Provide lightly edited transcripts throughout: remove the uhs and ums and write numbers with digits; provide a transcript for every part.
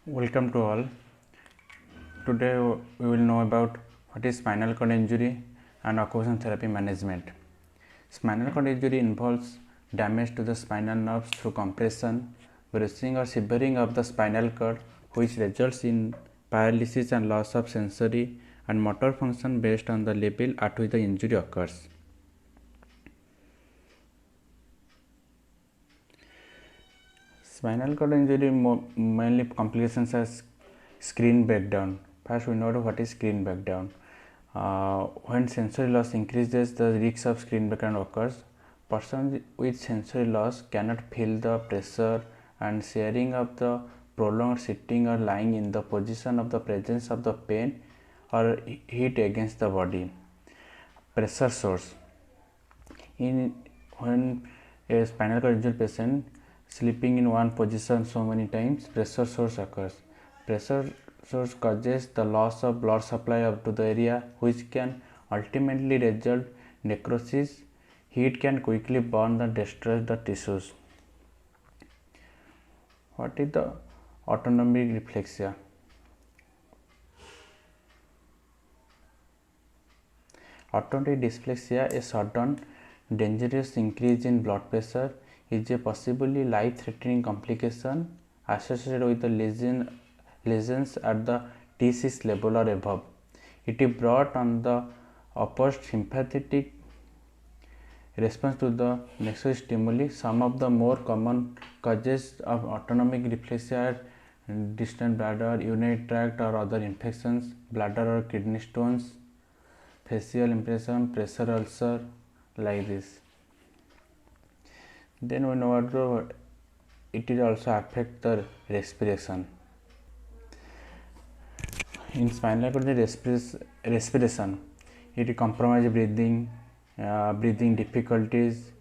Welcome to all. Today we will know about what is spinal cord injury and occupational therapy management. Spinal cord injury involves damage to the spinal nerves through compression, bruising or severing of the spinal cord, which results in paralysis and loss of sensory and motor function based on the level at which the injury occurs. Spinal cord injury mainly complications as screen breakdown. First, we know what is screen breakdown. When sensory loss increases, the risk of screen breakdown occurs. Person with sensory loss cannot feel the pressure and sharing of the prolonged sitting or lying in the position of the presence of the pain or heat against the body. Pressure source. When a spinal cord injury patient sleeping in one position so many times, pressure source occurs. Pressure source causes the loss of blood supply up to the area, which can ultimately result necrosis. Heat can quickly burn and destroy the tissues. What is the autonomic dysplasia? Autonomic dysplasia, a sudden dangerous increase in blood pressure, is a possibly life-threatening complication associated with the lesions at the T6 level or above. It is brought on the upper sympathetic response to the nexus stimuli. Some of the more common causes of autonomic dysplasia are distant bladder, urinary tract or other infections, bladder or kidney stones, facial impression, pressure ulcer, like this. Then we know what it is also affect the respiration. In spinal cord respiration, it compromise breathing, breathing difficulties.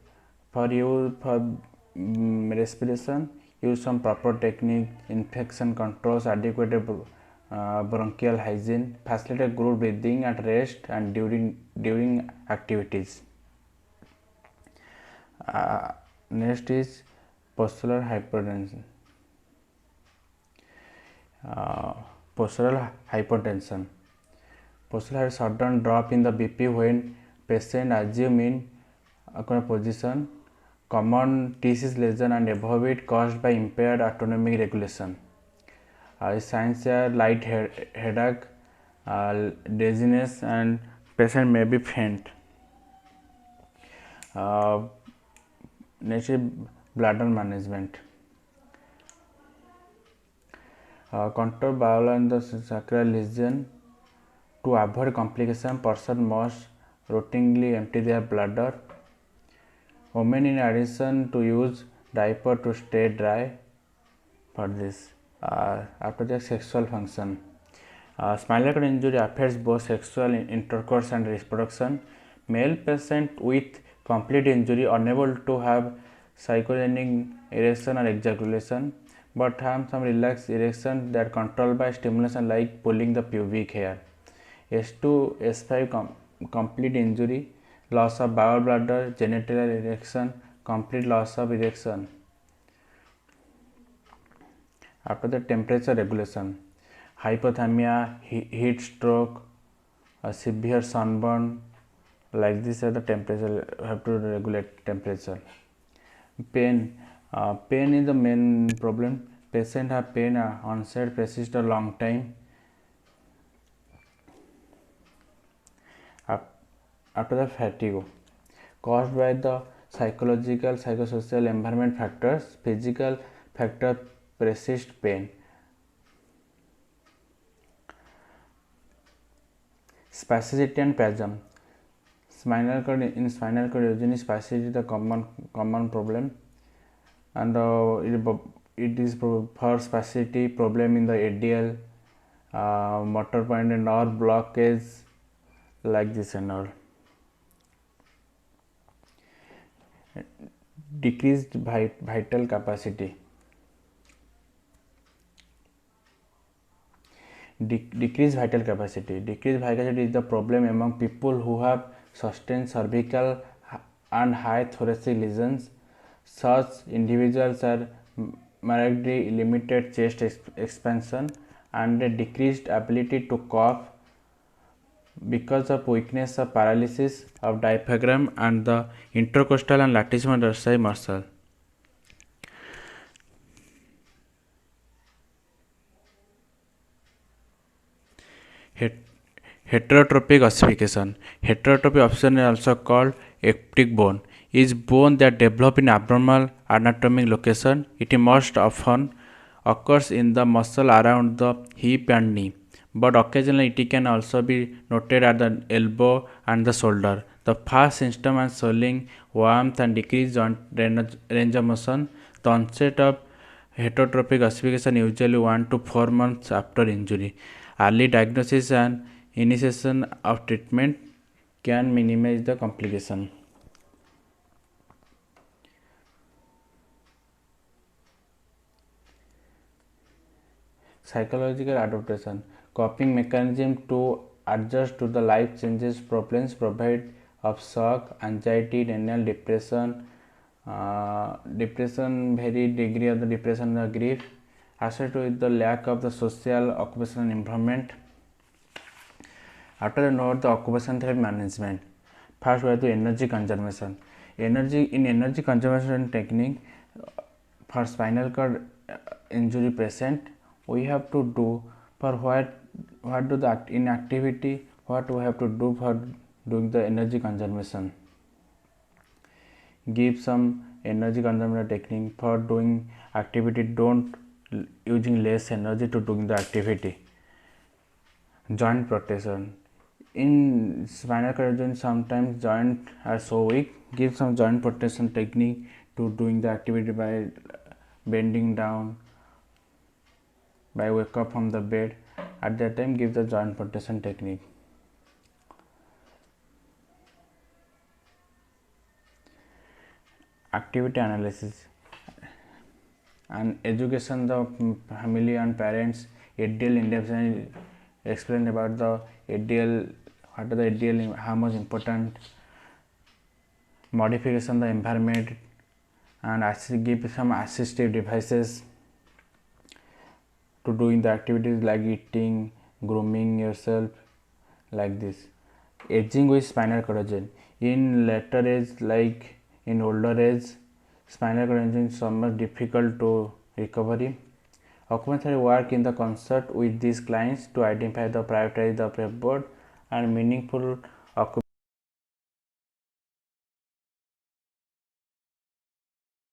For respiration, use some proper technique, infection controls, adequate bronchial hygiene, facilitate good breathing at rest and during activities. Next is postural hypertension. Postural hypertension. Postural sudden drop in the BP when patient assume in a position. Common T6 lesion and above it caused by impaired autonomic regulation. Signs are light headache, dizziness, and patient may be faint. Next is bladder management. Contour bowel and the sacral lesion. To avoid complication, person must routinely empty their bladder. Women in addition to use diaper to stay dry for this. After the sexual function. Spinal cord injury affects both sexual intercourse and reproduction. Male patient with complete injury unable to have psychogenic erection or ejaculation, but have some relaxed erection that controlled by stimulation like pulling the pubic hair. S2, S5 complete injury, loss of bowel bladder, genital erection, complete loss of erection. After the temperature regulation, hypothermia, heat stroke, severe sunburn, like this are the temperature, have to regulate temperature. Pain, pain is the main problem. Patient have pain onset persist a long time. After the fatigue, caused by the psychological, psychosocial, environment factors, physical factor persist pain. Spasticity and spasm. Spinal cord injury, spasticity is the common problem, and it is for spasticity problem in the ADL, motor point and nerve blockage, like this and all. Decreased vital capacity. Decreased vital capacity. Decreased vital capacity is the problem among people who have sustained cervical and high thoracic lesions. Such individuals are markedly limited chest expansion and a decreased ability to cough because of weakness of paralysis of diaphragm and the intercostal and latissimus dorsi muscle. Heterotropic ossification. Heterotropy ossification is also called ectic bone. Is bone that develop in abnormal anatomic location. It most often occurs in the muscle around the hip and knee, but occasionally it can also be noted at the elbow and the shoulder. The first symptom are swelling, warmth, and decreased joint range of motion. The onset of heterotropic ossification usually 1 to 4 months after injury. Early diagnosis and initiation of treatment can minimize the complication. Psychological adaptation. Coping mechanism to adjust to the life changes problems provide of shock, anxiety, denial, depression, very degree of the depression or grief, associated with the lack of the social occupational environment. After note the occupation therapy management. First we have the energy conservation. Energy conservation technique for spinal cord injury patient, we have to do for what do that in activity, what we have to do for doing the energy conservation. Give some energy conservation technique for doing activity, don't using less energy to doing the activity. Joint protection. In spinal cord injury sometimes joint are so weak, give some joint protection technique to doing the activity by bending down, by wake up from the bed. At that time give the joint protection technique. Activity analysis and education the family and parents. ADL in explain about the ADL, what are the ADL, how much important, modification the environment, and give some assistive devices to doing the activities like eating, grooming yourself, like this. Aging with spinal corrosion. In later age, like in older age, spinal corrosion is somewhat difficult to recovery. Occupational work in the concert with these clients to identify the prioritize the preferred and meaningful